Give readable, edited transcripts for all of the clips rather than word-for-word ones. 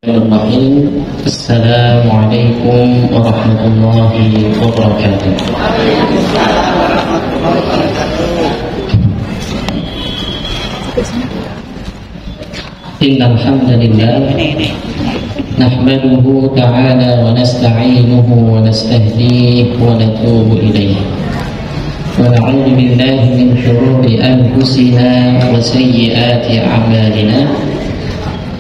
Bismillahirrahmanirrahim. Assalamualaikum warahmatullahi wabarakatuh. Innal hamdalillah nahmaduhu ta'ala wa nasta'inuhu wa nastahdihi wa natubu ilayhi wa na'udzu billahi min shururi anfusina wa sayyiati a'malina.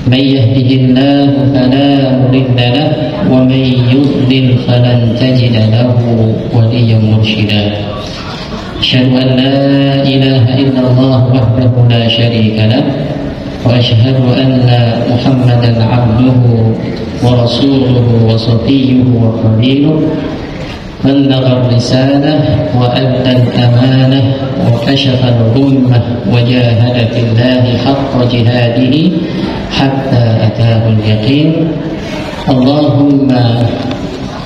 من يهده الله فلا مضل له ومن يضلل فلن تجد له وليا مرشدا أشهد أن لا إله إلا الله وحده لا شريك له وأشهد أن محمدا عبده ورسوله وصفيه وخليله بلغ الرسالة وأدى الأمانة وكشف الغمة وجاهد في الله حق جهاده حتى أتاه اليقين اللهم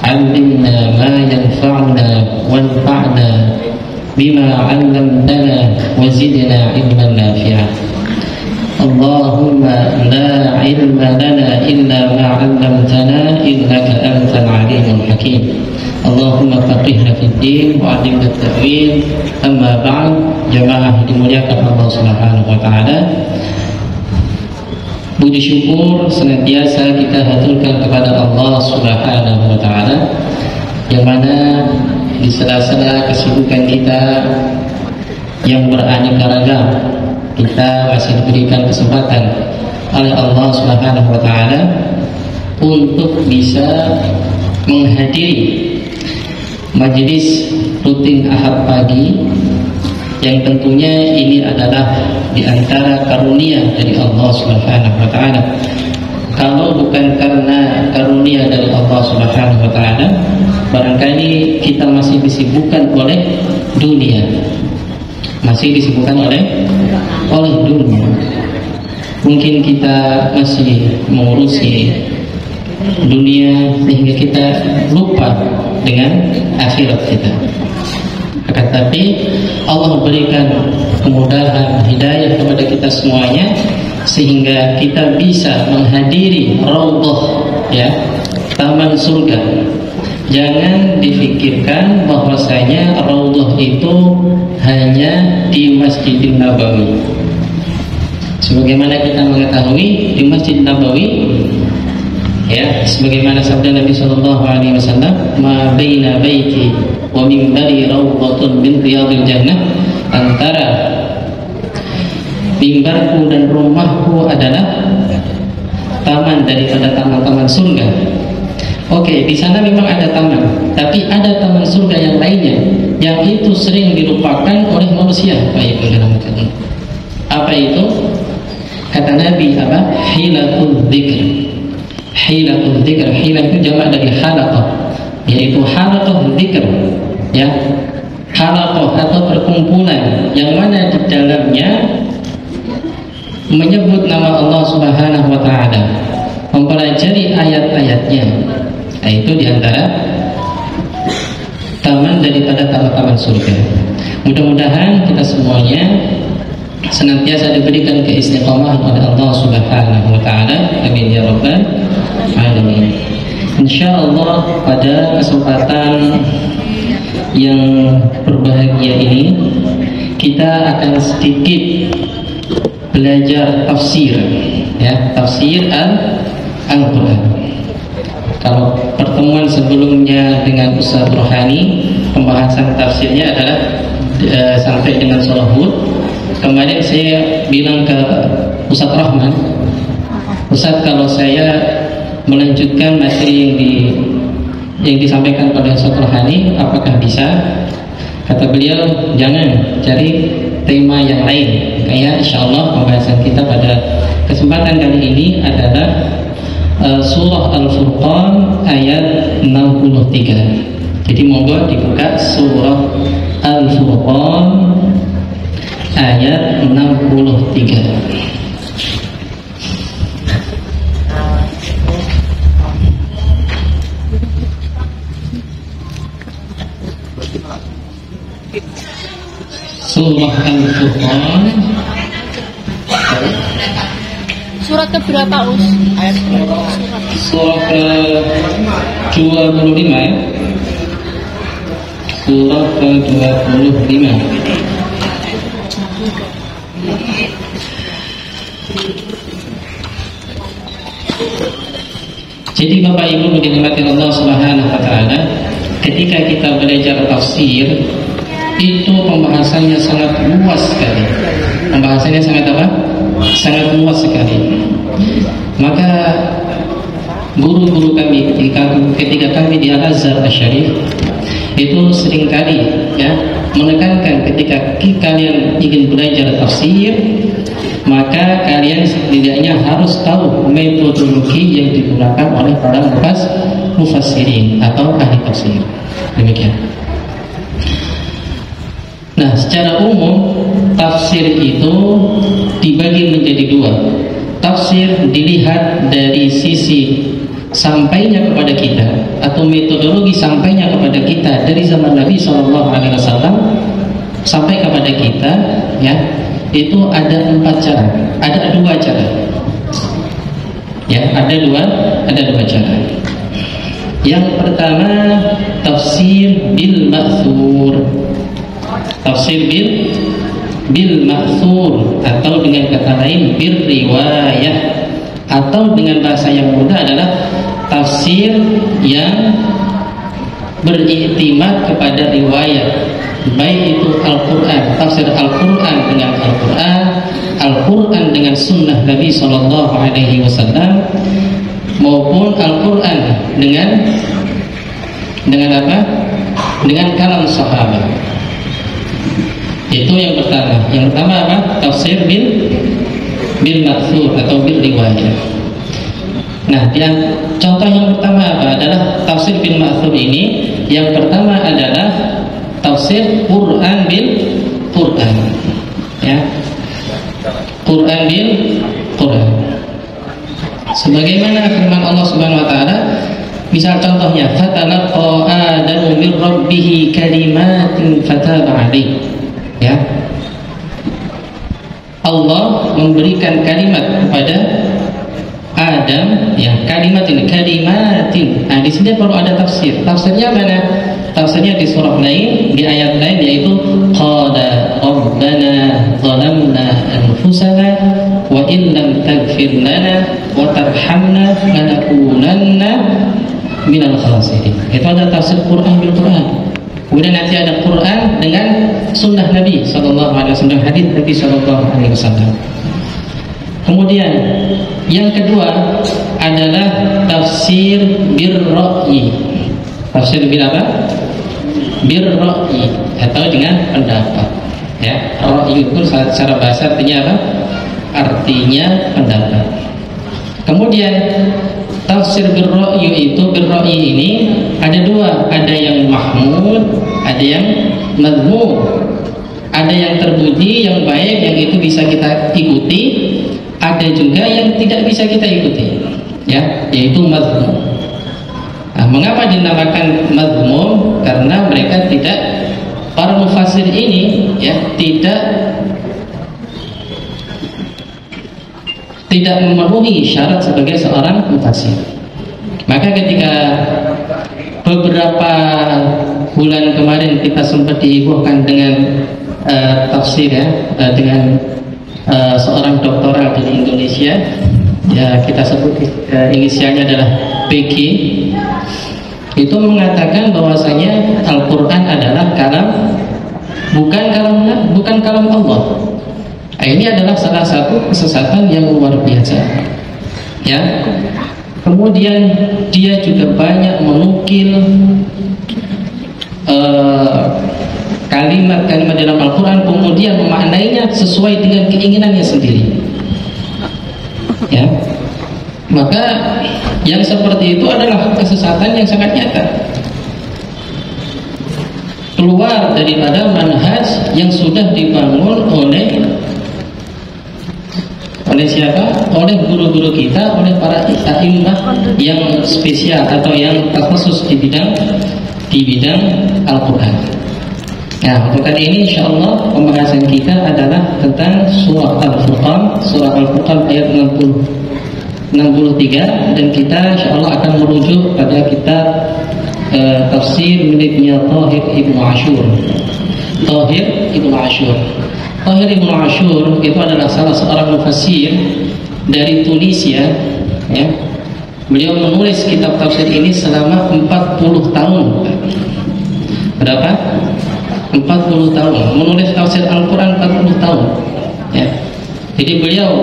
علمنا ما ينفعنا وانفعنا بما علمتنا وزدنا علما نافعا اللهم لا علم لنا إلا ما علمتنا إنك أنت العليم الحكيم اللهم فقهنا في الدين وعلمنا التأويل أما بعد jamaah dimuliakan Allah Subhanahu wa taala. Puji syukur senantiasa kita haturkan kepada Allah Subhanahu wa taala yang mana di sela-sela kesibukan kita yang beraneka ragam kita masih diberikan kesempatan oleh Allah Subhanahu wa taala untuk bisa menghadiri majelis rutin Ahad pagi yang tentunya ini adalah di antara karunia dari Allah Subhanahu wa taala. Kalau bukan karena karunia dari Allah Subhanahu wa taala, barangkali kita masih disibukkan oleh dunia. Masih disibukkan oleh dunia. Mungkin kita masih mengurusi dunia sehingga kita lupa dengan akhirat kita. Akan tapi Allah berikan kemudahan hidayah kepada kita semuanya sehingga kita bisa menghadiri raudhah, ya, taman surga. Jangan difikirkan bahwasanya raudhah itu hanya di Masjidin Nabawi. Sebagaimana kita mengetahui di Masjid Nabawi, ya, sebagaimana sabda Nabi sallallahu alaihi wasallam, "Ma baina baiti wa minbari rawdatun min riyadil jannah." Antara mimbarku dan rumahku adalah taman daripada taman-taman surga. Oke, di sana memang ada taman, tapi ada taman surga yang lainnya yang itu sering dilupakan oleh manusia. Apa itu? Kata Nabi apa? Hilatul dzikr. Hilatul dzikr, hilah itu jamak dari halaqah, yaitu halaqah dzikr, ya, halaqah atau perkumpulan yang mana di dalamnya menyebut nama Allah Subhanahu wa taala, mempelajari ayat-ayatnya. Nah, itu diantara taman daripada taman-taman surga. Mudah-mudahan kita semuanya senantiasa diberikan keistiqomahan oleh Allah Subhanahu wa taala. Amin ya rabbal alamin. Insyaallah pada kesempatan yang berbahagia ini kita akan sedikit belajar tafsir, ya, tafsir Al-Qur'an. Kalau pertemuan sebelumnya dengan Ustaz Rohani, pembahasan tafsirnya adalah sampai dengan surah Hud. Kemarin saya bilang ke Ustaz Rahman, Ustaz, kalau saya melanjutkan materi yang disampaikan pada Ustaz Rohani, apakah bisa? Kata beliau, jangan, cari tema yang lain. Kayak insyaallah pembahasan kita pada kesempatan kali ini adalah surah Al-Furqan ayat 63. Jadi monggo dibuka surah Al-Furqan ayat 63. Surah Al-Furqan Surat keberapa, Us? Ayat berapa? Surat ke-25 ya. Surat ke-25. Jadi Bapak Ibu dirahmati Allah Subhanahu wa taala, ketika kita belajar tafsir itu pembahasannya sangat luas sekali. Pembahasannya sangat apa? Sangat luas sekali. Maka guru-guru kami ketika kami di Al-Azhar Asy-Syarif itu seringkali ya menekankan ketika kalian ingin belajar tafsir, maka kalian setidaknya harus tahu metodologi yang digunakan oleh para mufassirin atau ahli tafsir. Demikian. Nah, secara umum tafsir itu dibagi menjadi dua. Tafsir dilihat dari sisi sampainya kepada kita atau metodologi sampainya kepada kita dari zaman Nabi SAW sampai kepada kita, ya, itu ada 4 cara, ada 2 cara, ya, ada dua cara. Yang pertama tafsir bil ma'thur, tafsir bil ma'thur atau dengan kata lain bil riwayah, atau dengan bahasa yang mudah adalah tafsir yang beriktimat kepada riwayat, baik itu Al-Quran, tafsir Al-Quran dengan Al-Quran, Al-Quran dengan sunnah Nabi SAW, maupun Al-Quran dengan apa? Dengan kalam sahabat. Itu yang pertama. Yang pertama apa? Tafsir bil ma'thur atau bil riwayah. Nah, contoh yang pertama apa? Adalah tafsir bil ma'thur ini. Yang pertama adalah tafsir Quran bil Quran, ya, Quran bil Quran. Sebagaimana firman Allah Subhanahu wa taala, misal contohnya fatalaqa Adamu min rabbih kalimatin fataba alaihi, ya. Allah memberikan kalimat kepada Adam, ya, kalimat ini kalimatin. Nah, di sini perlu ada tafsir. Tafsirnya mana? Tafsirnya di surah lain, di ayat lain, yaitu qala rabbana zalamna anfusana wa in lam taghfir lana wa tarhamna lanakunanna minal khasirin. Itu ada tafsir Quran bil Quran. Kemudian nanti ada Quran dengan sunnah Nabi SAW, hadis Nabi SAW. Kemudian yang kedua adalah tafsir bir ra'yi. Tafsir bil apa? Bir ra'yi atau dengan pendapat, ya. Ra'yi itu secara bahasa artinya apa? Artinya pendapat. Kemudian tafsir bir ra'yi itu, bir ra'yi ini ada 2, ada yang mahmud, ada yang madhmum. Ada yang terpuji, yang baik, yang itu bisa kita ikuti. Ada juga yang tidak bisa kita ikuti, ya, yaitu madhmum. Nah, mengapa dinamakan madhmum? Karena mereka tidak, para mufassir ini, ya, tidak memenuhi syarat sebagai seorang mufassir. Maka ketika beberapa bulan kemarin kita sempat dihebohkan dengan tafsir, ya, dengan seorang doktoral dari Indonesia, ya, kita sebut inisialnya adalah PG, itu mengatakan bahwasanya Al-Quran adalah bukan kalam Allah. Nah, ini adalah salah satu kesesatan yang luar biasa, ya. Kemudian dia juga banyak menukil kalimat-kalimat dalam Al-Quran, kemudian memaknainya sesuai dengan keinginannya sendiri, ya. Maka yang seperti itu adalah kesesatan yang sangat nyata, keluar daripada manhaj yang sudah dibangun oleh siapa? Oleh guru-guru kita, oleh para imam yang spesial atau yang khusus di bidang Al-Quran. Nah, untuk kali ini insyaallah pembahasan kita adalah tentang surah Al-Furqan, surah Al-Furqan ayat 60. 63 dan kita insyaallah akan merujuk pada kitab tafsir miliknya Thahir Ibnu Ashur. Thahir Ibnu Ashur itu adalah salah seorang mufassir dari Tunisia, ya. Beliau menulis kitab tafsir ini selama 40 tahun. Berapa? 40 tahun. Menulis tafsir Al-Quran 40 tahun, ya. Jadi beliau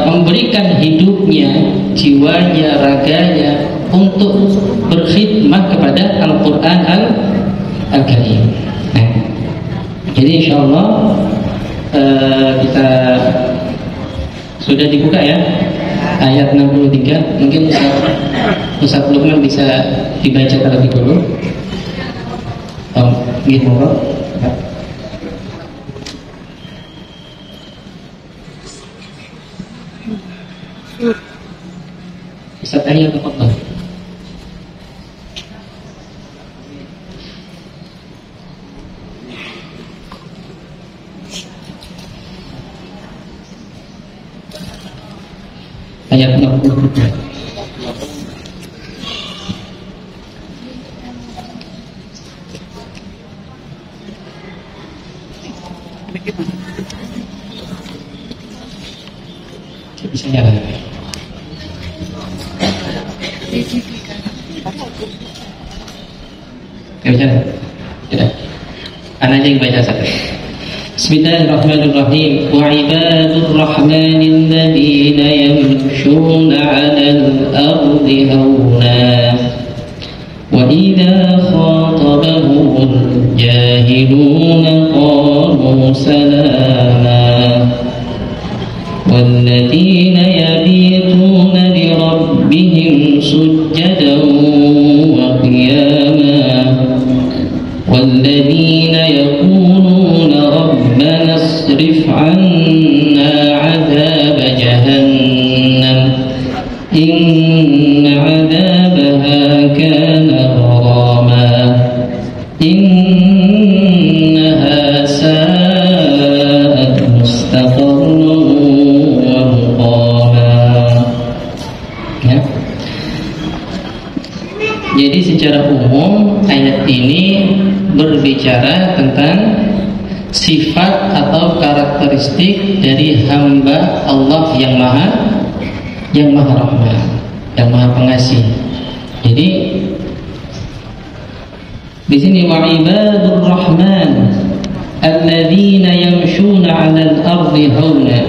memberikan hidupnya, jiwanya, raganya untuk berkhidmat kepada Al-Quran Al-Karim. Nah, jadi insyaallah kita sudah dibuka ya ayat 63. Mungkin Ustaz Lukman bisa dibaca terlebih dulu. Gitu, Pak. Ustaz tanya ke Pak. Ayat 63. Bisa jalan. Tidak. Anak aja yang baca satu. Bismillahirrahmanirrahim. Wa ibadur rahmanil ladzina yamshuna 'alal ardi hauna wa idza khatabahumul jahiluna qalu salama والذين يبيتون لربهم سجدا وقياما والذين يقولون ربنا اصرف عنا عذاب جهنم إن عذابها كان غراما إنها ساءت مستقرا Jadi secara umum ayat ini berbicara tentang sifat atau karakteristik dari hamba Allah yang maha rahman, yang maha pengasih. Jadi di sini wa ibadur rahman alladzina yamshuna 'alal ardi hauna.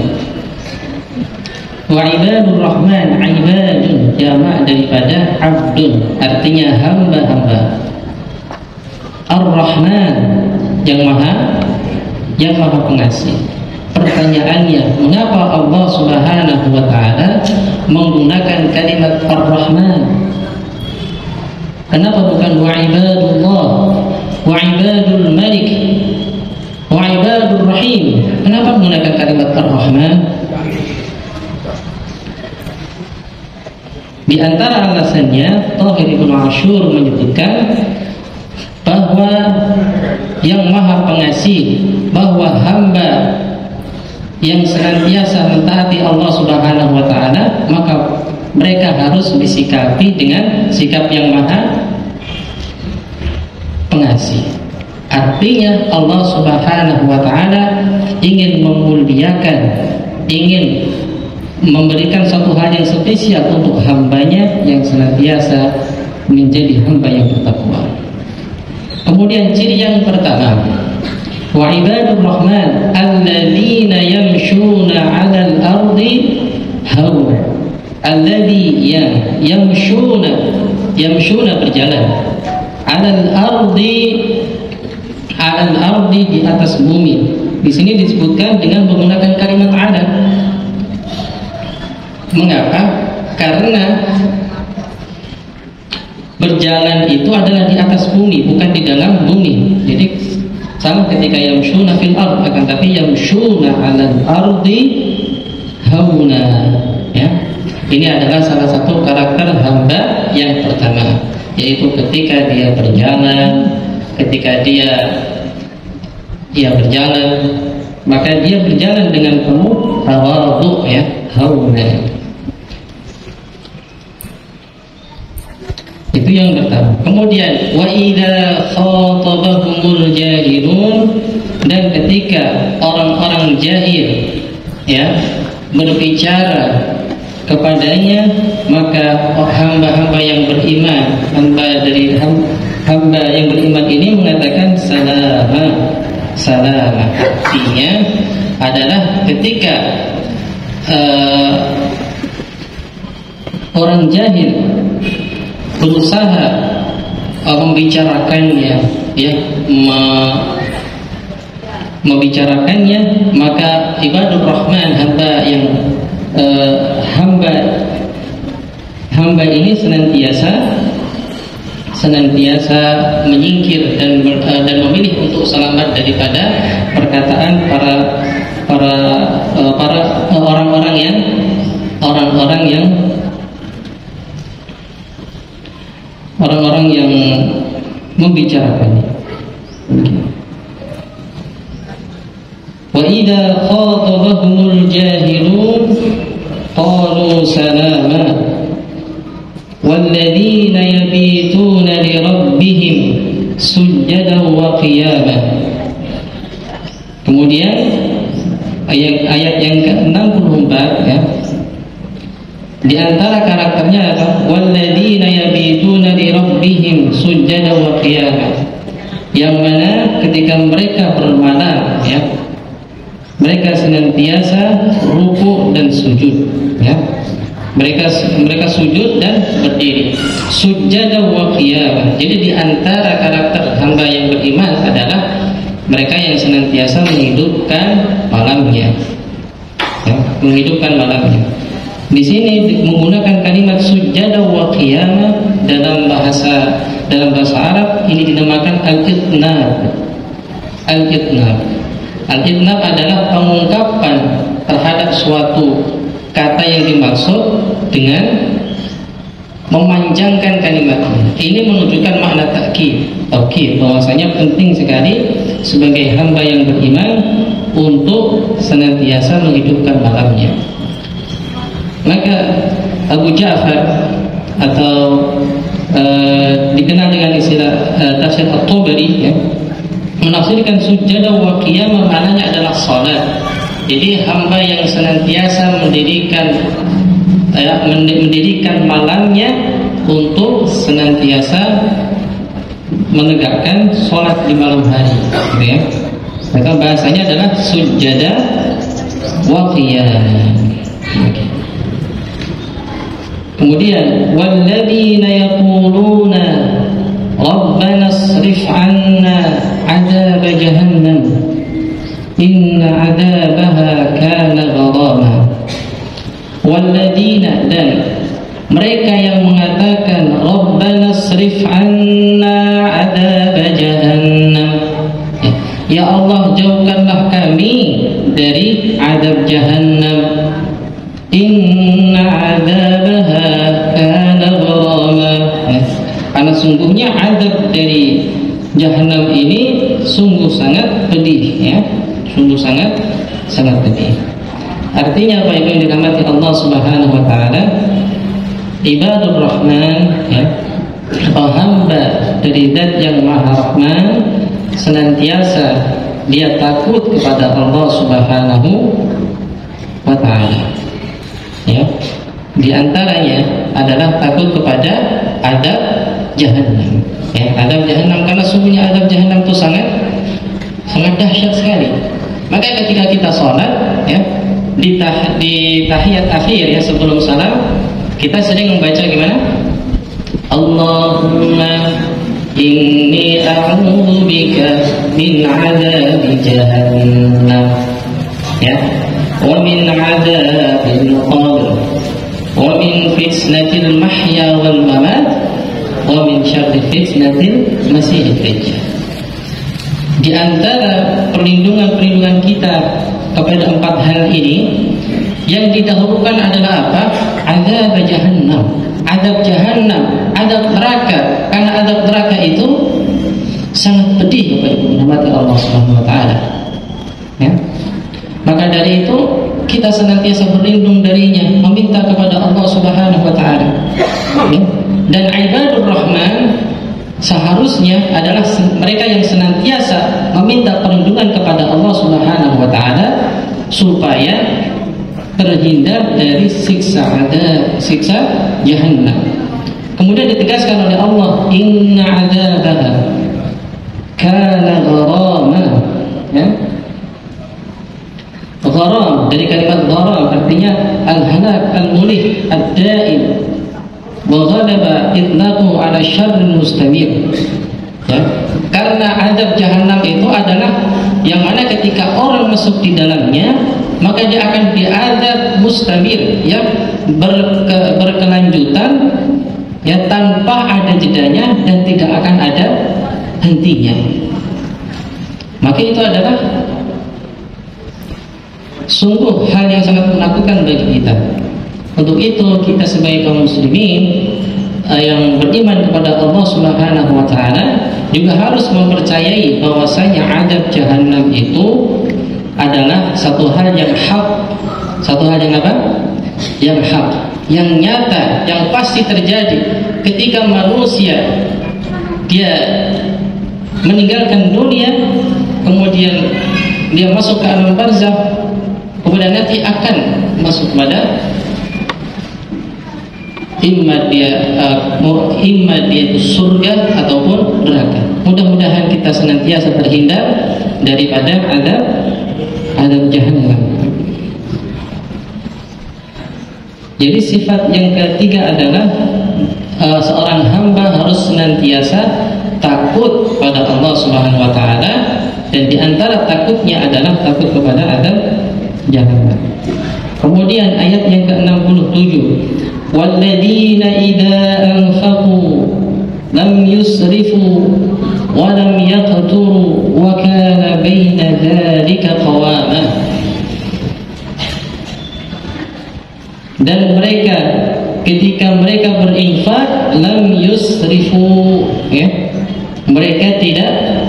Wa ibadur rahman, ibadun jamak daripada abdun, artinya hamba-hamba. Ar-Rahman yang maha pengasih. Pertanyaannya, mengapa Allah Subhanahu wa taala menggunakan kalimat Ar-Rahman? Kenapa bukan wa ibadullah, wa ibadul malik, wa ibadur rahim? Kenapa menggunakan kalimat Ar-Rahman? Di antara alasannya, Thahir Ibnu Ashur menyebutkan bahwa yang maha pengasih, bahwa hamba yang senantiasa mentaati Allah Subhanahu wa taala, maka mereka harus disikapi dengan sikap yang maha pengasih. Artinya Allah Subhanahu wa taala ingin memuliakan, ingin memberikan suatu hal yang spesial untuk hambanya yang senantiasa menjadi hamba yang bertakwa. Kemudian ciri yang pertama, wa ibadur rahman alladzina yamshuna 'alal ardi hauna. Alladzi yamshuna berjalan, 'alal ardi di atas bumi. Di sini disebutkan dengan menggunakan kalimat 'ala. Mengapa? Karena berjalan itu adalah di atas bumi, bukan di dalam bumi. Jadi sama ketika yamshuna fil ard, akan tapi yamshuna 'alal ardi hauna, ya. Ini adalah salah satu karakter hamba yang pertama, yaitu ketika dia berjalan, maka dia berjalan dengan penuh tawadhu, ya, hauna. yang pertama. Kemudian wa idza khatabahumul jahilun, dan ketika orang-orang jahil ya berbicara kepadanya, maka hamba-hamba yang beriman, hamba yang beriman ini mengatakan salama, salama. Artinya adalah ketika orang jahil berusaha membicarakannya, ya, membicarakannya, maka ibadur rahman, hamba yang hamba ini senantiasa menyingkir dan memilih untuk selamat daripada perkataan para orang-orang yang membicarakannya. Wa idza khatabahumul jahilun qalu salama walladzina yabituna li rabbihim sujjadan wa qiyama. Kemudian ayat yang ke-64 ya. Di antara karakternya adalah walladzina yabituna li rabbihim sujjadan wa qiyama. Yang mana ketika mereka bermalam ya, mereka senantiasa ruku dan sujud ya. Mereka sujud dan berdiri. Sujada wa qiyamah. Jadi di antara karakter hamba yang beriman adalah mereka yang senantiasa menghidupkan malamnya. Ya, menghidupkan malamnya. Di sini menggunakan kalimat sujada wa qiyamah dalam bahasa Arab ini dinamakan al-itnab. Al-itnab. Al-itnab adalah pengungkapan terhadap suatu kata yang dimaksud dengan memanjangkan kalimatnya. Ini menunjukkan makna taukid, bahwasanya penting sekali sebagai hamba yang beriman untuk senantiasa menghidupkan malamnya. Maka Abu Ja'far atau dikenal dengan istilah tafsir At-Tabari ya, menafsirkan sujada wa qiyamah maknanya adalah salat. Jadi hamba yang senantiasa mendirikan malamnya untuk senantiasa menegakkan sholat di malam hari, gitu ya. Maka bahasanya adalah sujada wa qiyam. Kemudian walladzina yaquluna rabbana asrif 'anna 'adzab jahannam inna 'adzabaha kana gharama. Walladzina, dan mereka yang mengatakan rabbana asrif 'anna 'adzab jahannam, ya Allah jauhkanlah kami dari azab jahannam, inna 'adzabaha kana gharama, karena sungguhnya azab dari jahannam ini sungguh sangat pedih ya, sungguh sangat pedih. Artinya apa yang dirahmati Allah Subhanahu wa taala, ibadur rahman ya, atau hamba dari Zat yang Maha Rahman, senantiasa dia takut kepada Allah Subhanahu wa taala. Ya. Di antaranya adalah takut kepada azab jahannam. Ya, azab jahannam, karena sungguhnya azab jahannam itu sangat dahsyat sekali. Maka ketika kita sholat ya, di tahiyat akhir ya, sebelum salam kita sering membaca gimana? Allahumma inni a'udzu bika min 'adzabi jahannam ya, wa min 'adzabil qabr, wa min fitnatil mahya wal mamat, wa min syarri fitnatil masiihid dajjal. Di antara perlindungan kita kepada 4 hal ini, yang didahulukan adalah apa? Azab jahannam, azab jahannam, azab neraka. Karena azab neraka itu sangat pedih Bapak Ibu rahmati Allah Subhanahu wa taala. Ya. Maka dari itu kita senantiasa berlindung darinya, meminta kepada Allah Subhanahu wa taala. Ya. Dan ibadur rahman seharusnya adalah mereka yang senantiasa meminta perlindungan kepada Allah Subhanahu wa taala supaya terhindar dari siksa jahannam. Kemudian ditegaskan oleh Allah, inna adzabaha kana gharama, ya. Gharam dari kalimat gharam artinya al-halak, al-mulih, ad-daim. Wa ghalaba itlaqu ala syarril mustamir. Ya, karena azab jahannam itu adalah yang mana ketika orang masuk di dalamnya maka dia akan diazab mustamir, ya, berkelanjutan, ya, tanpa ada jedanya dan tidak akan ada hentinya. Maka itu adalah sungguh hal yang sangat menakutkan bagi kita. Untuk itu kita sebagai kaum muslimin yang beriman kepada Allah Subhanahu wa taala juga harus mempercayai bahwasanya azab jahannam itu adalah satu hal yang hak, satu hal yang apa? Yang hak, yang nyata, yang pasti terjadi ketika manusia dia meninggalkan dunia, kemudian dia masuk ke alam barzakh, kemudian nanti akan masuk pada imma dia itu surga ataupun neraka. Mudah-mudahan kita senantiasa terhindar daripada azab jahannam. Jadi sifat yang ketiga adalah seorang hamba harus senantiasa takut pada Allah Subhanahu wa taala, dan di antara takutnya adalah takut kepada azab jahannam. Kemudian ayat yang ke-67, walladzina idza anfaqu lam yusrifu wa lam yaqturu wa kana baina dzalika qawama. Dan mereka ketika mereka berinfak lam yusrifu, ya, mereka tidak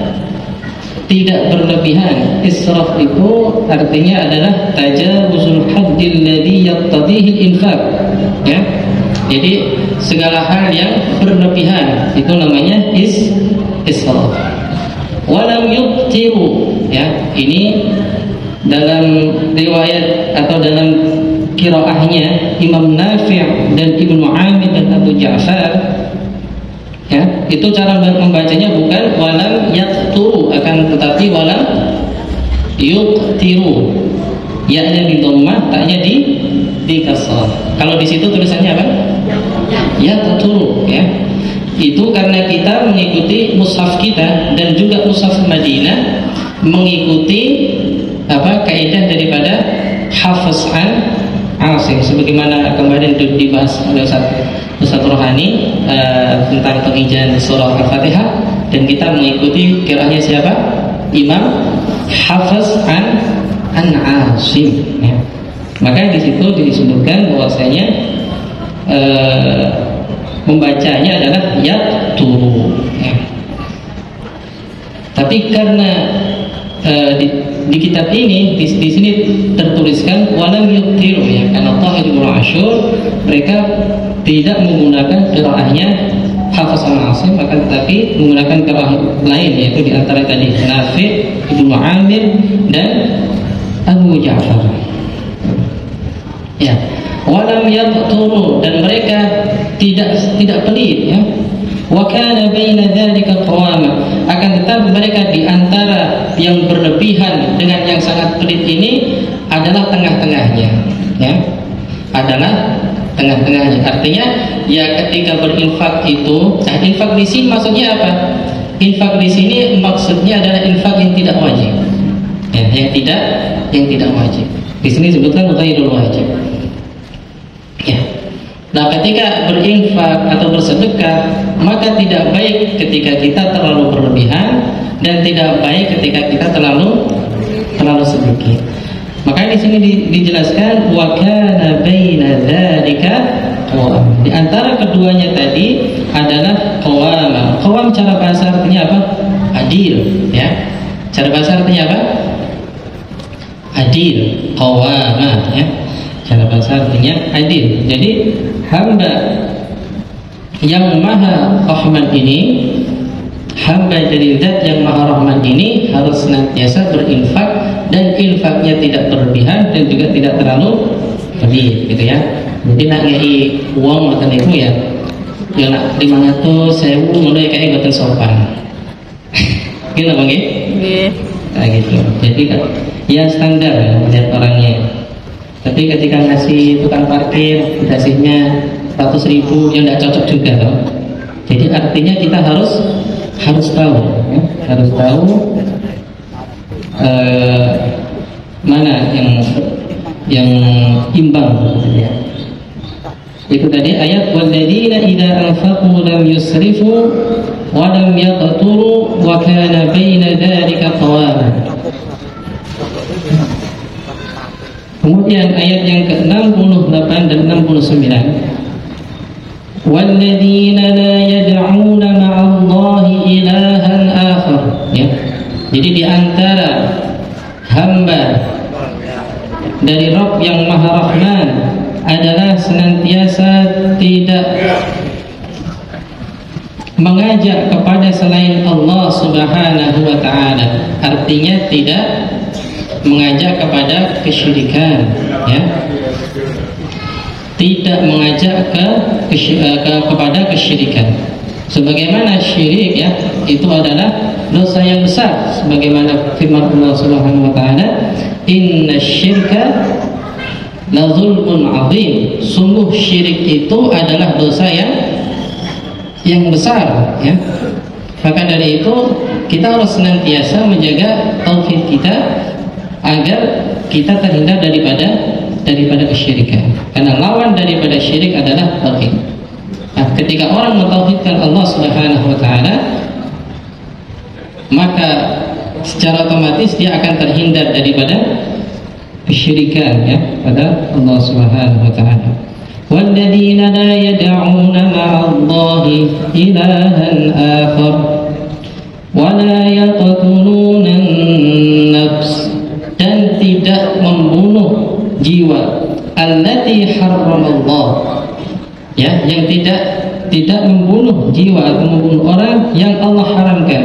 berlebihan. Israf itu artinya adalah tajawuzul haddil ladzi yaqtadihi al-infaq, ya. Jadi segala hal yang berlebihan itu namanya israf. Walam yuqtiru, ya. Ini dalam riwayat atau dalam qiraahnya Imam Nafi' dan Ibnu Amir dan Abu Ja'far, ya, itu cara membacanya bukan walam yaqturu, akan tetapi walam yuqtiru, ya-nya di dhammah, ta-nya di kasrah. Kalau di situ tulisannya apa? Yaqturu, ya. Itu karena kita mengikuti mushaf kita dan juga mushaf Madinah mengikuti apa kaidah daripada Hafiz an Asim, sebagaimana kemarin dibahas oleh Ustaz Rohani tentang penghijauan surah Al-Fatihah, dan kita mengikuti qiraahnya siapa? Imam Hafiz an Asim, ya. Maka di situ disebutkan bahwasanya membacanya adalah yaqturu, ya. Tapi karena di kitab ini di sini tertuliskan walam yuqtiru, ya, karena Tahirul Ashur mereka tidak menggunakan qiraahnya Hafiz al-Asim, akan tetapi menggunakan qiraah lain, yaitu di antara tadi Nafi', Ibnu Amir dan Abu Ja'far, ya. Walam yaqturu, dan mereka tidak pelit, ya. Wa kana baina dzalika qawama, akan tetapi mereka di antara yang berlebihan dengan yang sangat pelit ini adalah tengah-tengahnya, ya. Adalah tengah-tengahnya. Artinya ya ketika berinfak itu, infak di sini maksudnya apa? Infak di sini maksudnya adalah infak yang tidak wajib, ya, yang tidak wajib. Di sini disebutkan ghairul wajib, ya. Nah, ketika berinfak atau bersedekah, maka tidak baik ketika kita terlalu berlebihan dan tidak baik ketika kita terlalu sedikit. Maka di sini dijelaskan wa kana baina dzalika qawam. Di antara keduanya tadi adalah qawama. Qawam cara bahasa artinya apa? Adil, ya. Cara bahasa artinya apa? Adil, qawama, ya. Cara bahasa artinya adil. Jadi hamba yang maha rahman ini hamba dari zat yang maha rahman ini harus senantiasa berinfak, dan infaknya tidak berlebihan dan juga tidak terlalu lebih, gitu ya. Jadi nak ngei uang makan itu ya, yang nak 500.000 mulai kayak buatan sopan. Gitu bang ya? Kayak gitu. Jadi ya standar ya melihat orangnya. Tapi ketika ngasih tukang parkir dikasihnya 100.000 yang tidak cocok juga toh. Jadi artinya kita harus tahu ya? Harus tahu mana yang imbang ya. Itu tadi ayat walladzina idza anfaqu lam yusrifu wa lam yaqturu wa kana baina dzalika qawama. Kemudian ayat yang ke-68 dan 69, walladzina la yad'una ma'allahi ilahan akhar ya. Jadi di antara hamba dari Rabb yang Maha Rahman adalah senantiasa tidak mengajak kepada selain Allah Subhanahu wa taala. Artinya tidak mengajak kepada kesyirikan ya. Tidak mengajak kepada kesyirikan. Sebagaimana syirik ya, itu adalah dosa yang besar sebagaimana firman Allah Subhanahu wa taala, innasyirka la zulmun azim. Sungguh syirik itu adalah dosa yang besar ya. Maka dari itu kita harus senantiasa menjaga tauhid kita agar kita terhindar daripada kesyirikan. Karena lawan daripada syirik adalah tauhid. Nah, ketika orang mentauhidkan Allah Subhanahu wa taala, maka secara otomatis dia akan terhindar daripada kesyirikan ya pada Allah Subhanahu wa taala. Walladzina la yad'una ma'allahi ilahan akhar wa la yaqtuluna an-nafs, dan tidak membunuh jiwa allati harramallah ya, yang tidak membunuh jiwa atau membunuh orang yang Allah haramkan.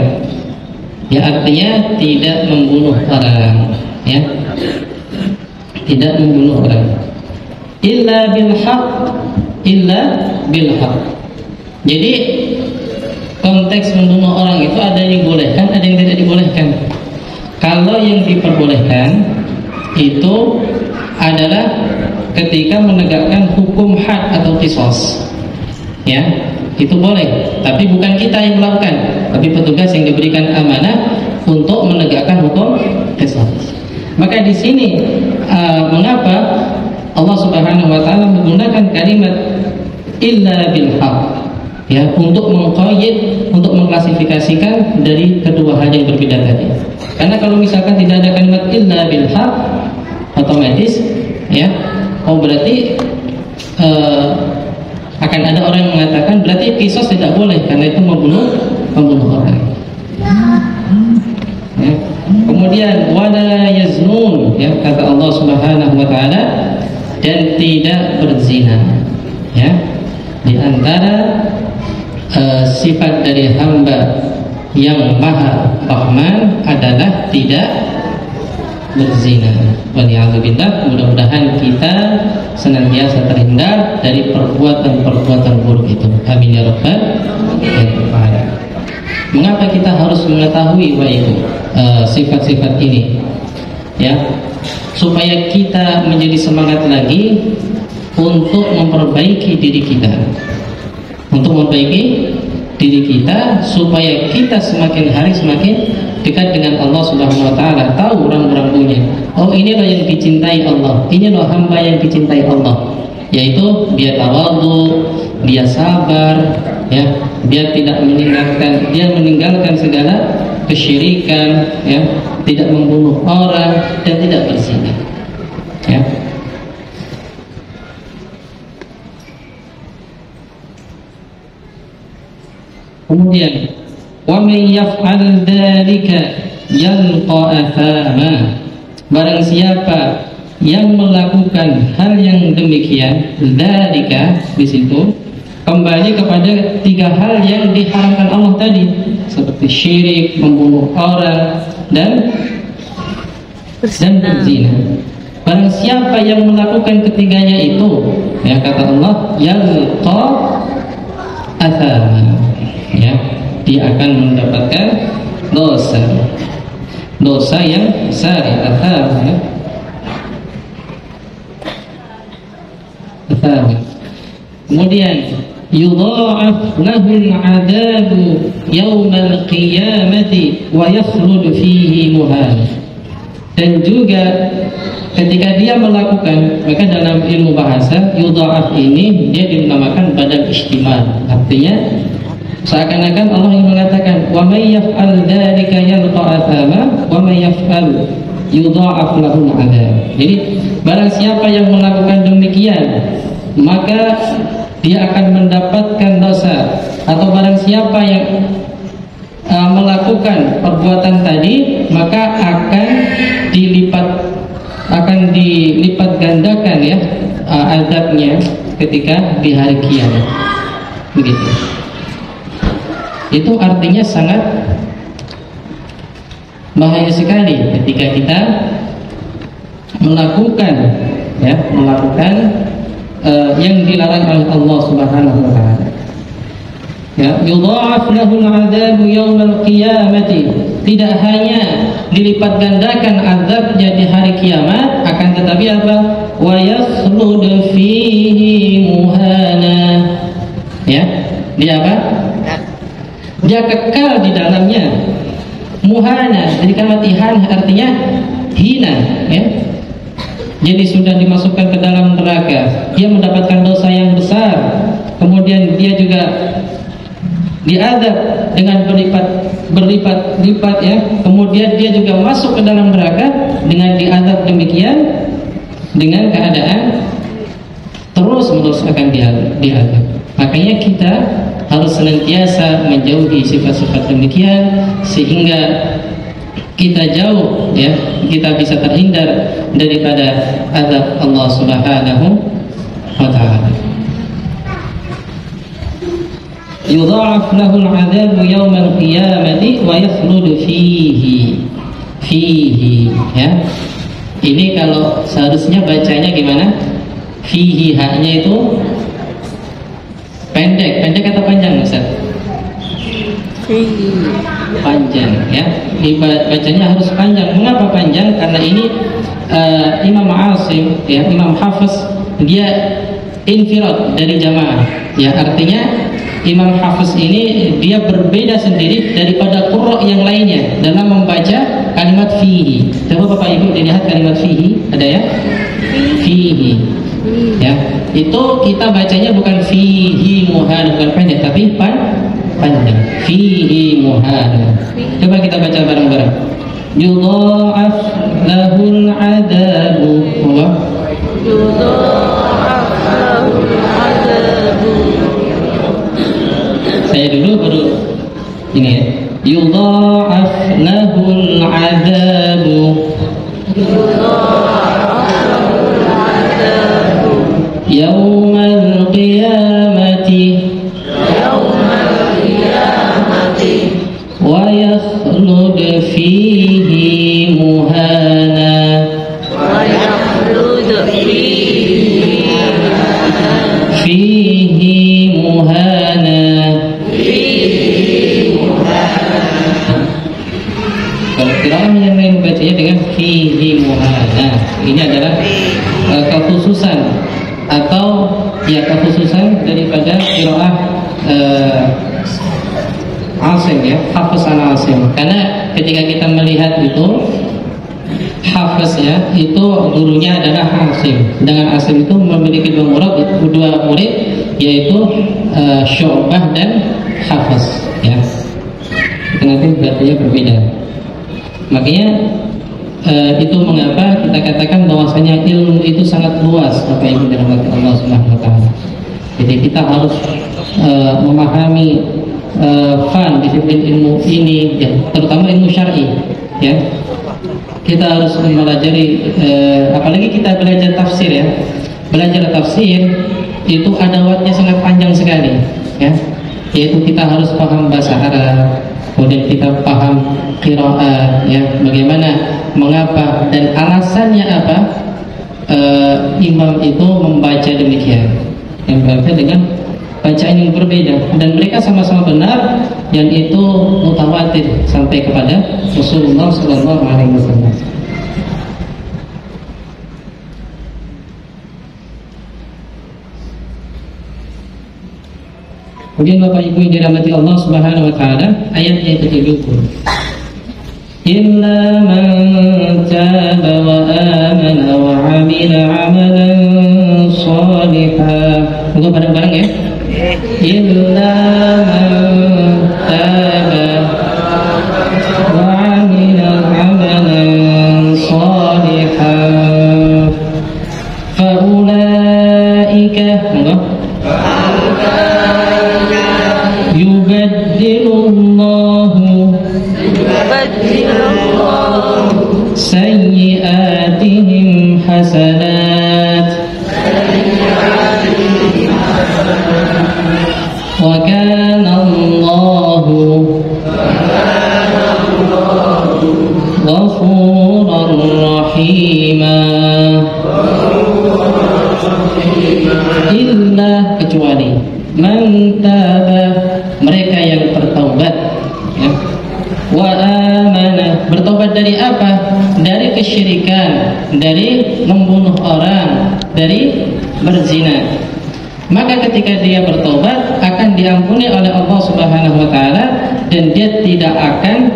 Ya artinya tidak membunuh orang ya. Tidak membunuh orang illa bil haq. Jadi konteks membunuh orang itu ada yang dibolehkan, ada yang tidak dibolehkan. Kalau yang diperbolehkan itu adalah ketika menegakkan hukum had atau qisas ya, itu boleh, tapi bukan kita yang melakukan, tapi petugas yang diberikan amanah untuk menegakkan hukum qisas. Maka di sini mengapa Allah Subhanahu wa taala menggunakan kalimat illa bil haq ya, untuk mengqayyid, untuk mengklasifikasikan dari kedua hal yang berbeda tadi. Karena kalau misalkan tidak ada kalimat illa bil haq, otomatis ya, berarti akan ada orang yang mengatakan berarti qisas tidak boleh karena itu membunuh orang ya. Kemudian wala yaznun ya, kata Allah Subhanahu wa taala, dan tidak berzina ya. Di antara sifat dari hamba yang Maha Rahman adalah tidak berzina. Waliyadzubillah, mudah-mudahan kita senantiasa terhindar dari perbuatan-perbuatan buruk itu. Amin ya rabbal alamin. Mengapa kita harus mengetahui sifat-sifat ini ya, supaya kita menjadi semangat lagi untuk memperbaiki diri kita, supaya kita semakin hari semakin dekat dengan Allah Subhanahu wa taala, tahu rambu-rambunya. Oh, ini loh yang dicintai Allah, ini loh hamba yang dicintai Allah, yaitu dia tawadhu, dia sabar ya, dia tidak meninggalkan segala kesyirikan ya, tidak membunuh orang dan tidak berzina ya. Kemudian wa may yaf'al dzalika yalqa athama, barang siapa yang melakukan hal yang demikian, dzalika di situ kembali kepada 3 hal yang diharamkan Allah tadi, seperti syirik, membunuh orang, dan berzina. Barang siapa yang melakukan ketiganya itu, ya kata Allah, yalqa athama, ya, dia akan mendapatkan dosa yang besar, ya, athama, ya. Kemudian yudha'af lahul 'adzabu yaumal qiyamati wa yakhlud fihi muhan. Dan juga ketika dia melakukan, maka dalam ilmu bahasa yudha'af ini dia dinamakan badal istimal. Artinya seakan-akan Allah yang mengatakan wa may yaf'al dzalika yalqa athama wa may yaf'al yudha'af lahul 'adzab. Jadi barang siapa yang melakukan demikian, maka dia akan mendapatkan dosa. Atau barang siapa yang melakukan perbuatan tadi, maka akan dilipat gandakan, ya, azabnya ketika di hari kiamat. Begitu. Itu artinya sangat bahaya sekali ketika kita melakukan yang dilarang oleh Allah Subhanahu wa taala. Ya, yudha'af lahul 'adzabu yaumal qiyamati. Tidak hanya dilipat gandakan azabnya di hari kiamat, akan tetapi apa? Wa yakhlud fihi muhana. Ya, dia apa? Dia kekal di dalamnya. Muhana, jadi kalimat ihan artinya hina, ya. Jadi sudah dimasukkan ke dalam neraka, dia mendapatkan dosa yang besar. Kemudian dia juga diazab dengan berlipat-lipat, ya. Kemudian dia juga masuk ke dalam neraka dengan diazab demikian, dengan keadaan terus-menerus akan diazab. Makanya kita harus senantiasa menjauhi sifat-sifat demikian, sehingga kita jauh, ya, kita bisa terhindar daripada azab Allah Subhanahu wa taala. Yudha'af lahul 'adzabu yaumal qiyamati wa yakhlud fihi, ya. Ini kalau seharusnya bacanya gimana? Fihi, haknya itu pendek atau panjang, Ustaz? Panjang, ya. Bacanya harus panjang. Mengapa panjang? Karena ini Imam Asim, ya, Imam Hafiz, dia infirad dari jamaah, ya. Artinya Imam Hafiz ini dia berbeda sendiri daripada qurra yang lainnya dalam membaca kalimat fihi. Coba Bapak Ibu dilihat kalimat fihi, ada ya? Fihi, ya. Itu kita bacanya bukan fihi muhan, bukan pendek, tapi panjang. Fihi muhan. Coba kita baca bareng-bareng. Yudha'af lahul 'adzabu. Yudha'af lahul 'adzabu. Saya dulu baru ini, ya. Yudha'af lahul 'adzabu. Yudha'af lahul 'adzabu. Yaumal qiyamati. Wa yakhlud fihi muhana. Wa yakhlud fihi muhana. Kalau qiraah yang lain bacanya dengan fihi muhana. Ini adalah kekhususan atau ya kekhususan daripada qiraah Asim, ya, Hafiz Asim. Karena ketika kita melihat itu Hafiz, ya, itu gurunya adalah Asim. Dengan Asim itu memiliki dua murid, yaitu Syu'bah dan Hafiz, ya. Itu nanti berarti berbeda. Makanya itu mengapa kita katakan bahwasanya ilmu itu sangat luas, Bapak Ibu dan Allah Subhanahu wa taala. Jadi kita harus memahami disiplin ilmu ini, ya, terutama ilmu syar'i, ya. Kita harus mempelajari, apalagi kita belajar tafsir, ya. Belajar tafsir itu adawatnya sangat panjang sekali, ya. Yaitu kita harus paham bahasa Arab, kemudian kita paham qiraat, ya, bagaimana, mengapa dan alasannya apa imam itu membaca demikian, yang berbeda dengan bacaan yang berbeda, dan mereka sama-sama benar, dan itu mutawatir sampai kepada Rasulullah SAW. Kemudian Bapak Ibu yang dirahmati Allah Subhanahu wa taala, ayatnya yang ke-70. Illa man taba wa amana wa 'amila 'amalan shalihan. Untuk bareng-bareng ya. Illa man taba wa 'amila 'amalan shalihan fa ulaika sayyi'atihim hasanat wa kana Allahu ghafuran rahima. Illa, kecuali man taba, mereka yang bertaubat, ya. Wa amana, bertobat dari apa? Dari kesyirikan, dari membunuh orang, dari berzina. Maka ketika dia bertobat akan diampuni oleh Allah Subhanahu wa taala, dan dia tidak akan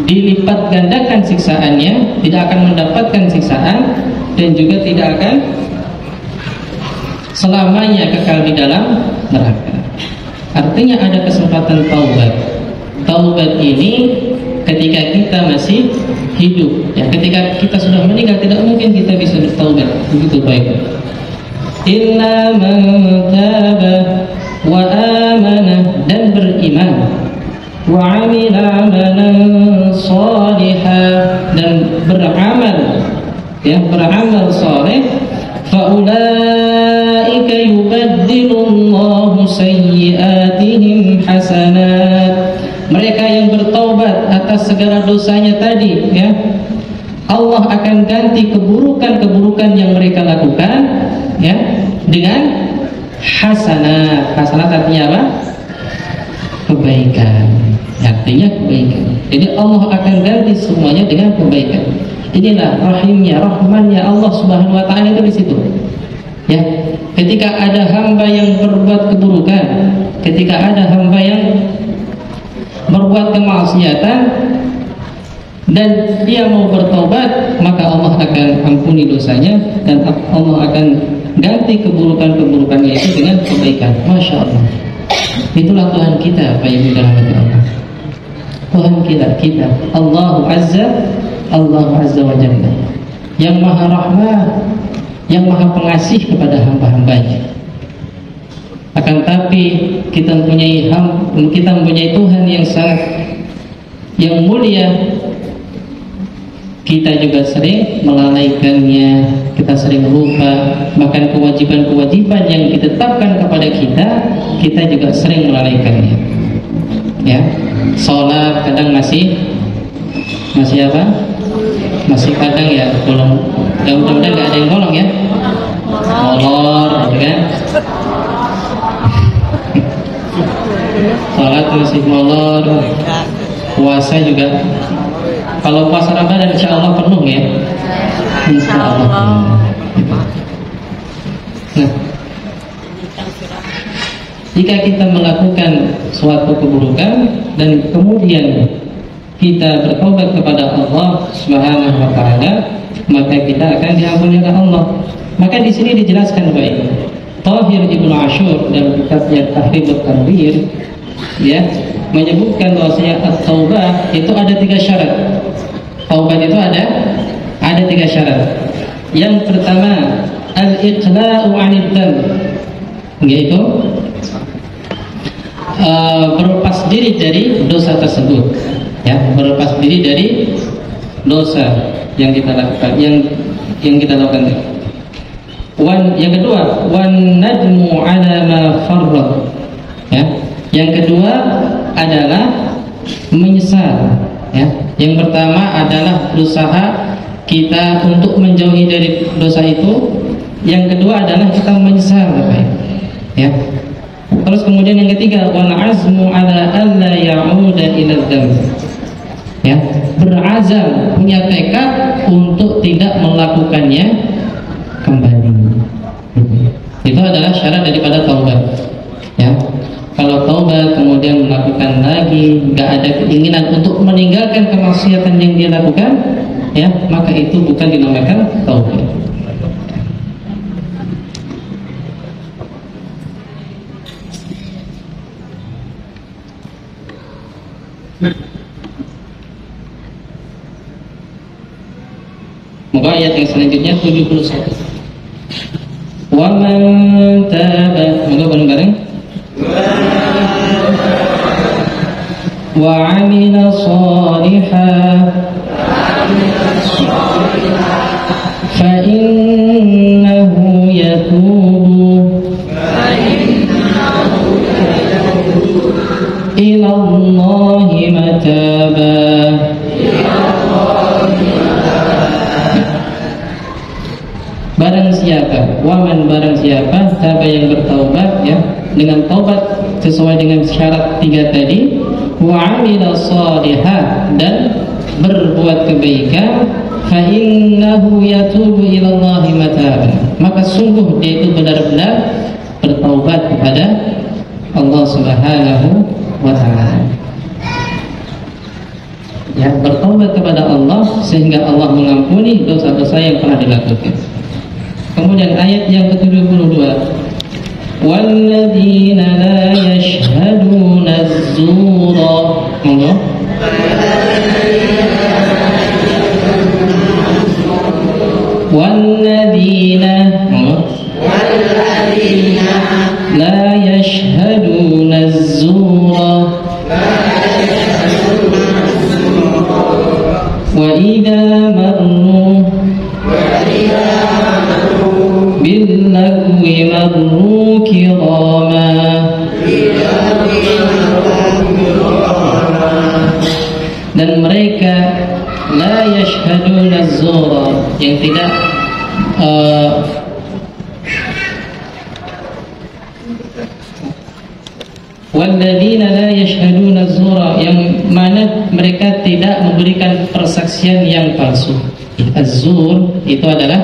dilipat gandakan siksaannya, tidak akan mendapatkan siksaan, dan juga tidak akan selamanya kekal di dalam neraka. Artinya ada kesempatan taubat. Taubat ini ketika kita masih hidup, ya. Ketika kita sudah meninggal tidak mungkin kita bisa bertaubat. Begitu baik. Illa man taba wa amana, dan beriman, wa 'amila 'amalan shalihan, dan beramal, ya, beramal saleh, fa ulaika yubaddilullahu sayyi'atihim hasanat. Mereka yang bertaubat atas segala dosanya tadi, ya, Allah akan ganti keburukan-keburukan yang mereka lakukan, ya, dengan hasanat. Hasanat artinya apa? Kebaikan. Artinya kebaikan. Jadi Allah akan ganti semuanya dengan kebaikan. Inilah rahimnya, rahmannya Allah Subhanahu wa taala itu di situ. Ya, ketika ada hamba yang berbuat keburukan, ketika ada hamba yang berbuat kemaksiatan dan dia mau bertobat, maka Allah akan ampuni dosanya dan Allah akan ganti keburukan-keburukannya itu dengan kebaikan. Masya Allah. Itulah Tuhan kita, Pak Ibu dirahmati Allah. Tuhan kita Allah Azza wa Jalla, yang maha rahmah, yang maha pengasih kepada hamba-hambanya. Akan tapi kita mempunyai Tuhan yang sangat yang mulia, kita juga sering melalaikannya, kita sering lupa, bahkan kewajiban-kewajiban yang ditetapkan kepada kita juga sering melalaikannya. Ya, sholat kadang masih apa? Masih kadang ya bolong. Ya mudah-mudahan nggak ada yang bolong ya. Molor, gitu kan? Sholat masih molor, puasa juga. Kalau puasa Ramadan insya Allah penuh ya. Insya Allah. Nah, jika kita melakukan suatu keburukan dan kemudian kita bertobat kepada Allah Subhanahu wa taala, maka kita akan diampuni oleh Allah. Maka di sini dijelaskan baik. Tahir Ibnu Ashur dalam kitabnya Tahrir Tanwir, ya, menyebutkan bahwasanya at-taubah itu ada 3 syarat. Taubat itu ada 3 syarat. Yang pertama, al-iqla'u 'anid dzamb, yaitu berlepas diri dari dosa tersebut, ya, berlepas diri dari dosa yang kita lakukan, yang kita lakukan. Yang kedua, wan nadmu ala ma farrat. Ya. Yang kedua adalah menyesal. Ya. Yang pertama adalah berusaha kita untuk menjauhi dari dosa itu. Yang kedua adalah kita menyesal, Bapak. Ya. Terus kemudian yang ketiga, wal azmu ala alla ya'uda ila dzamb. Ya, berazam, punya tekad untuk tidak melakukannya kembali. Itu adalah syarat daripada taubat. Ya. Kalau taubat kemudian melakukan lagi, nggak ada keinginan untuk meninggalkan kemaksiatan yang dia lakukan, ya, maka itu bukan dinamakan taubat. Moga ayat yang selanjutnya 71. Wa man taba, moga bareng-bareng. Wa 'amila shalihan fa innahu yatubu ila Allahi mataba. Barang siapa, waman barang siapa taba yang bertaubat, ya, dengan taubat sesuai dengan syarat 3 tadi, wa 'amila shalihan, dan berbuat kebaikan, fa innahu yatubu ila Allahi mataba, maka sungguh dia itu benar-benar bertaubat kepada Allah Subhanahu wa ta'ala. Ya, bertaubat kepada Allah sehingga Allah mengampuni dosa-dosa yang pernah dilakukan. Kemudian ayat yang ke-72, walladzina la yashhaduna az-zura. Monggo. Walladzina la yashhaduna az-zura wa idza marru bil-lagwi marru kirama. Dan mereka la yashhaduna az-zura, yang tidak walladzina la yashhaduna az-zura, yang mana mereka tidak memberikan persaksian yang palsu. Az-zur itu adalah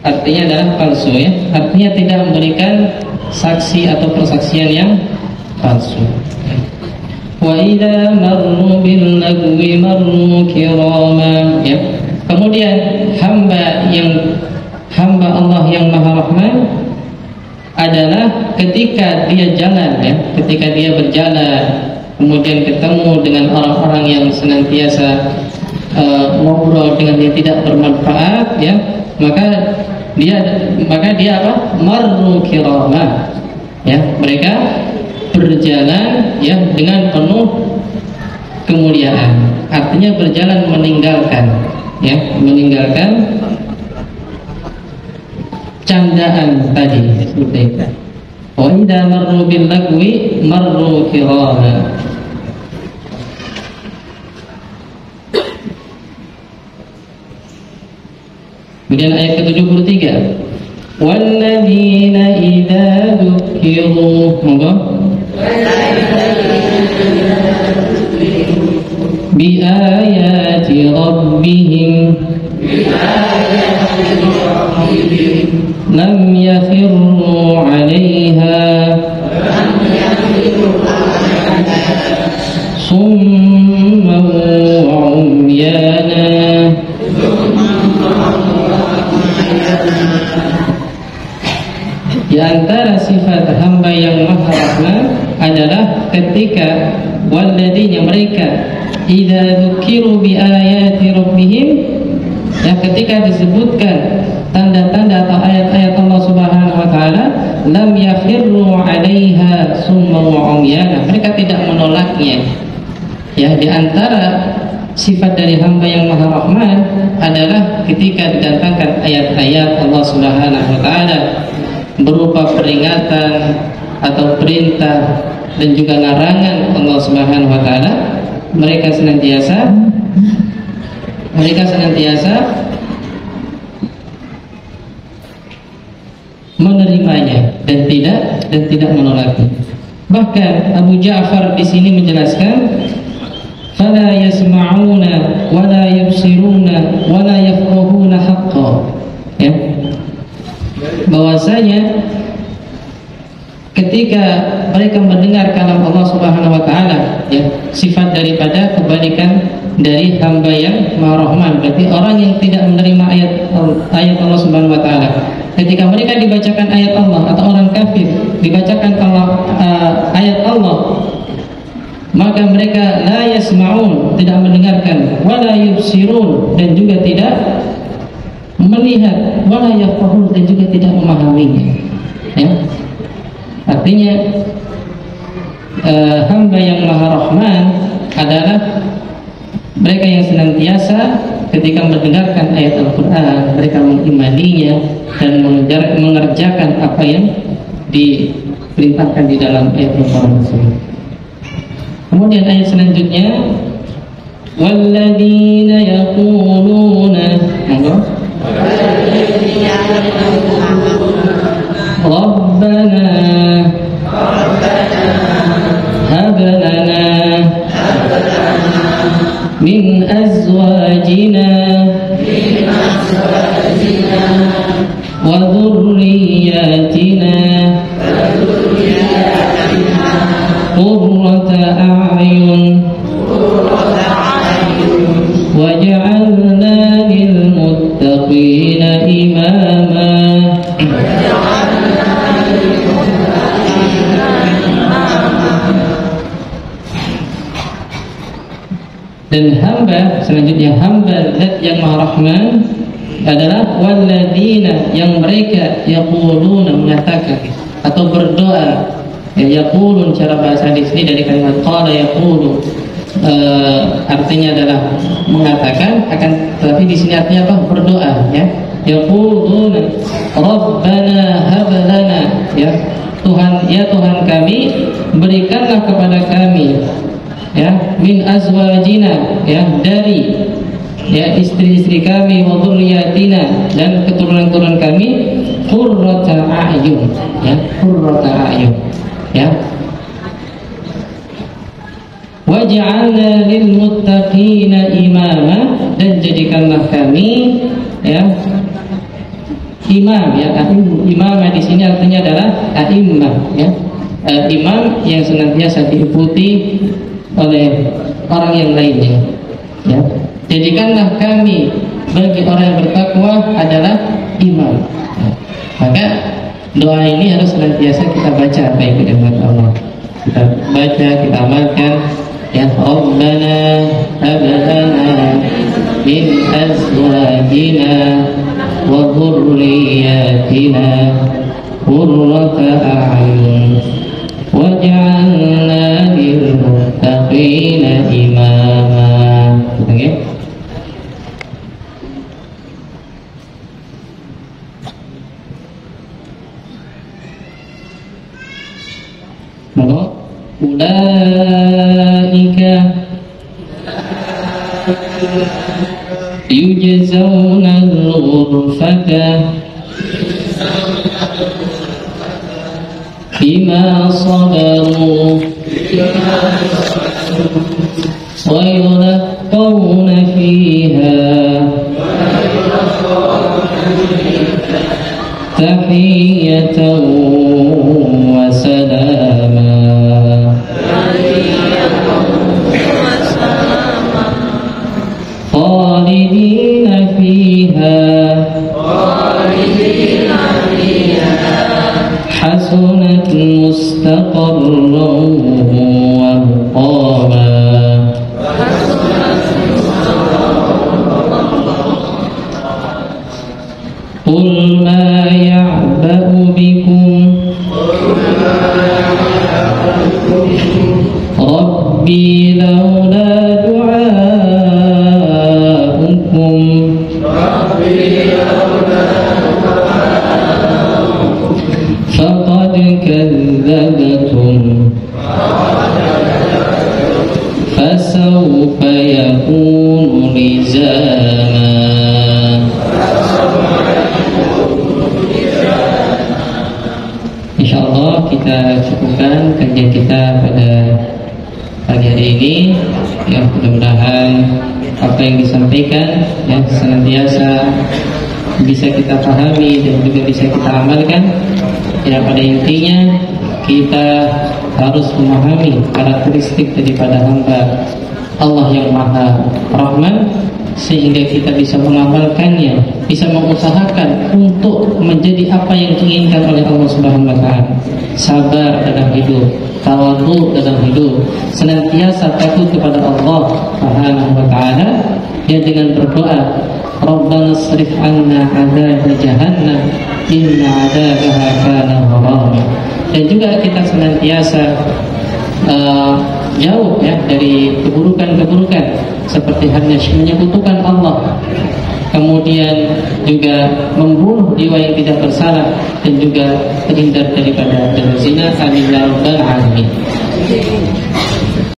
artinya adalah palsu, ya. Artinya tidak memberikan saksi atau persaksian yang palsu. Wa idza marru bil lagwi marru kirama, ya. Kemudian hamba Allah yang Maha Rahman adalah ketika dia jalan, ya, ketika dia berjalan kemudian ketemu dengan orang-orang yang senantiasa ngobrol dengan yang tidak bermanfaat, ya, maka dia apa? Marru kirama, ya, mereka berjalan, ya, dengan penuh kemuliaan. Artinya berjalan meninggalkan, ya, meninggalkan candaan tadi seperti itu. Wa idza marru bil lagwi marru kirama. Kemudian ayat ke-73, walladzina idza dzukiru, monggo, bi ayati rabbihim lam yakhirru 'alaiha summan wa umyana. Di antara sifat hamba yang Maha Rahman adalah ketika walladzina, mereka idza dzukiru bi ayati rabbihim, ya, ketika disebutkan tanda-tanda atau ayat-ayat Allah Subhanahu wa taala, lam yakhirru 'alaiha summa wa umyana, mereka tidak menolaknya. Ya, di antara sifat dari hamba yang Maha Rahman adalah ketika didatangkan ayat-ayat Allah Subhanahu wa taala berupa peringatan atau perintah dan juga larangan Allah Subhanahu wa taala, mereka senantiasa menerimanya dan tidak menolaknya. Bahkan Abu Ja'far di sini menjelaskan, fala yasma'una wa la yubsiruna wa la yafqahuna haqqan, ya, bahwasanya ketika mereka mendengar kalam Allah Subhanahu wa taala, ya, sifat daripada kebalikan dari hamba yang Maha Rahman, berarti orang yang tidak menerima ayat Allah Subhanahu wa taala. Ketika mereka dibacakan ayat Allah atau orang kafir dibacakan ayat Allah, maka mereka la yasma'un, tidak mendengarkan, wala yubsirun, dan juga tidak melihat, wala yafqahun, dan juga tidak memahaminya, ya. Artinya hamba yang Maha Rahman adalah mereka yang senantiasa ketika mendengarkan ayat Al-Quran mereka mengimaninya dan mengerjakan apa yang diperintahkan di dalam ayat Al-Quran tersebut. Kemudian ayat selanjutnya, walladzina yaquluna Rabbana hab lana min azwajina wa dhurriyyatina qurrata a'yun waj'alna lil muttaqina imama. Dan hamba selanjutnya, hamba zat yang Maha Rahman adalah walladzina, yang mereka yaquluna, mengatakan atau berdoa. Yaqulun cara bahasa di sini dari kalimat qala yaqulu, artinya adalah mengatakan, akan tetapi di sini artinya apa? Berdoa, ya. Yaquluna Rabbana hab lana, ya Tuhan, ya Tuhan kami, berikanlah kepada kami, ya, min azwajina, ya, dari, ya, istri-istri kami, wa dzurriyyatina, dan keturunan-keturunan kami, qurrata a'yun, ya, qurrata a'yun, ya, waj'alna lil muttaqina imama, dan jadikanlah kami, ya, imam, ya. Imam di sini artinya adalah a'immah, ya, imam yang senantiasa diikuti oleh orang yang lainnya, ya. Jadikanlah kami bagi orang yang bertakwa adalah imam, ya. Maka doa ini harus senantiasa kita baca, baik dengan Allah, kita baca, kita amalkan, ya. Rabbana hab lana min azwajina wa dhurriyyatina qurrata a'yun waj'alna lil muttaqina imama. Okay? Maka ulaika yujzauna al-ghurfata bima sabaru wa yulaqqawna fiha tahiyyatan wa salama. Khalidina fiha hasunat mustaqarran wa muqama. Qul ma ya'ba'u bikum Rabbi lawla du'a فقد كذبتم فسوف يكون لزاما. InsyaAllah kita cukupkan kajian kita pada pagi hari ini. Ya, mudah-mudahan apa yang disampaikan yang senantiasa bisa kita pahami dan juga bisa kita amalkan. Ya, pada intinya kita harus memahami karakteristik daripada hamba Allah yang Maha Rahman, sehingga kita bisa mengamalkannya, bisa mengusahakan untuk menjadi apa yang diinginkan oleh Allah Subhanahu wa taala. Sabar dalam hidup, tawadhu dalam hidup, senantiasa takut kepada Allah Subhanahu wa taala, ya, dengan berdoa, Rabbana srif 'anna 'adzab jahannam inna 'adzabaha kana gharama. Dan juga kita senantiasa jauh, ya, dari keburukan-keburukan seperti hanya menyekutukan Allah, kemudian juga membunuh jiwa yang tidak bersalah, dan juga terhindar daripada zina. Amin ya rabbal alamin.